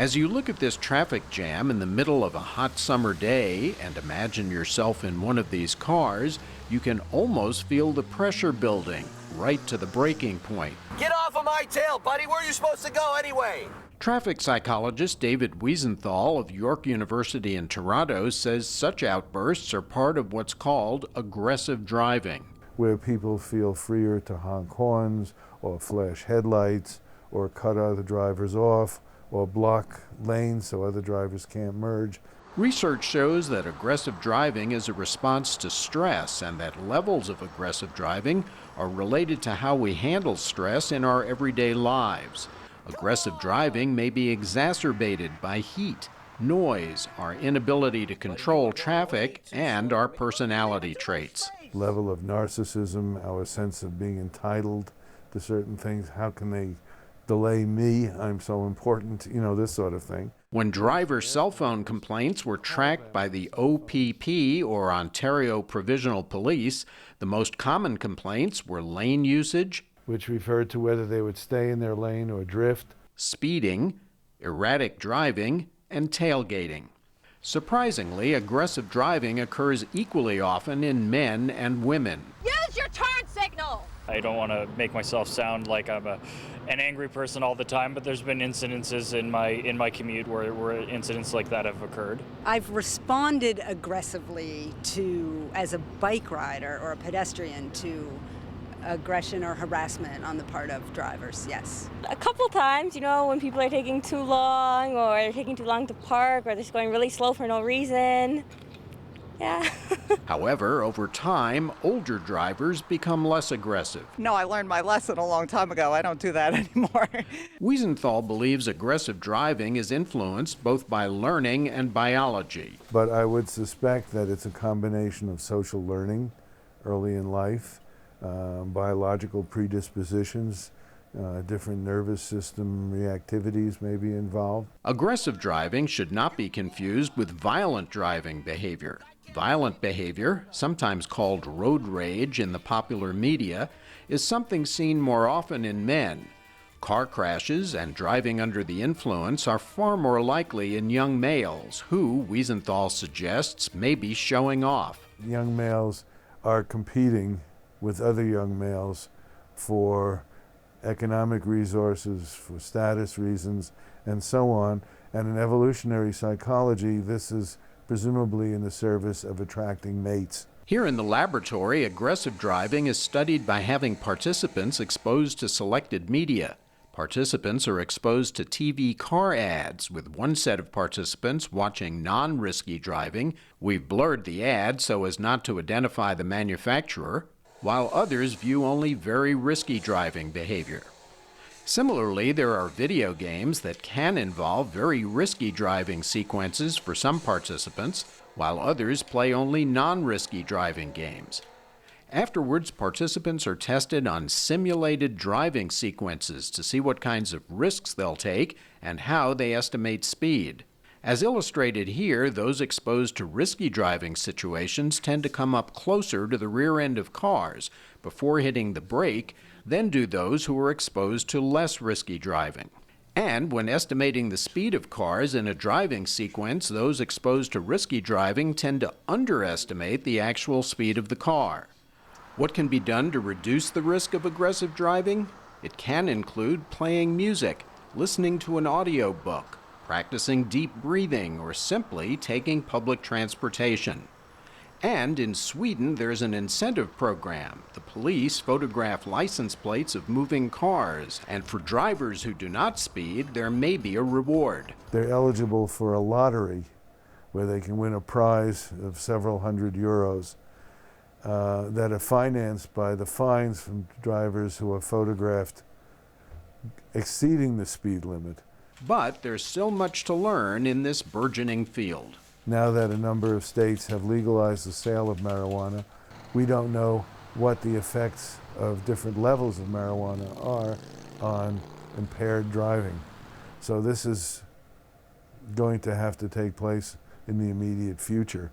As you look at this traffic jam in the middle of a hot summer day and imagine yourself in one of these cars, you can almost feel the pressure building right to the breaking point. Get off of my tail, buddy! Where are you supposed to go anyway? Traffic psychologist David Wiesenthal of York University in Toronto says such outbursts are part of what's called aggressive driving, where people feel freer to honk horns or flash headlights or cut other drivers off or block lanes so other drivers can't merge. Research shows that aggressive driving is a response to stress and that levels of aggressive driving are related to how we handle stress in our everyday lives. Aggressive driving may be exacerbated by heat, noise, our inability to control traffic, and our personality traits. Level of narcissism, our sense of being entitled to certain things. How can they delay me? I'm so important, this sort of thing. When driver cell phone complaints were tracked by the OPP, or Ontario Provincial Police, the most common complaints were lane usage, which referred to whether they would stay in their lane or drift, speeding, erratic driving, and tailgating. Surprisingly, aggressive driving occurs equally often in men and women. Use your turn signal! I don't want to make myself sound like I'm an angry person all the time, but there's been incidences in my commute where incidents like that have occurred. I've responded aggressively as a bike rider or a pedestrian, to aggression or harassment on the part of drivers, yes. A couple times, when people are taking too long or they're taking too long to park or they're just going really slow for no reason. Yeah. However, over time, older drivers become less aggressive. No, I learned my lesson a long time ago. I don't do that anymore. Wiesenthal believes aggressive driving is influenced both by learning and biology. But I would suspect that it's a combination of social learning early in life, biological predispositions, different nervous system reactivities may be involved. Aggressive driving should not be confused with violent driving behavior. Violent behavior, sometimes called road rage in the popular media, is something seen more often in men. Car crashes and driving under the influence are far more likely in young males who, Wiesenthal suggests, may be showing off. Young males are competing with other young males for economic resources, for status reasons, and so on. And in evolutionary psychology, this is presumably in the service of attracting mates. Here in the laboratory, aggressive driving is studied by having participants exposed to selected media. Participants are exposed to TV car ads, with one set of participants watching non-risky driving. We've blurred the ad so as not to identify the manufacturer, while others view only very risky driving behavior. Similarly, there are video games that can involve very risky driving sequences for some participants, while others play only non-risky driving games. Afterwards, participants are tested on simulated driving sequences to see what kinds of risks they'll take and how they estimate speed. As illustrated here, those exposed to risky driving situations tend to come up closer to the rear end of cars before hitting the brake than do those who are exposed to less risky driving. And when estimating the speed of cars in a driving sequence, those exposed to risky driving tend to underestimate the actual speed of the car. What can be done to reduce the risk of aggressive driving? It can include playing music, listening to an audiobook, practicing deep breathing, or simply taking public transportation. And in Sweden, there's an incentive program. The police photograph license plates of moving cars, and for drivers who do not speed, there may be a reward. They're eligible for a lottery where they can win a prize of several hundred euros that are financed by the fines from drivers who are photographed exceeding the speed limit. But there's still much to learn in this burgeoning field. Now that a number of states have legalized the sale of marijuana, we don't know what the effects of different levels of marijuana are on impaired driving. So this is going to have to take place in the immediate future.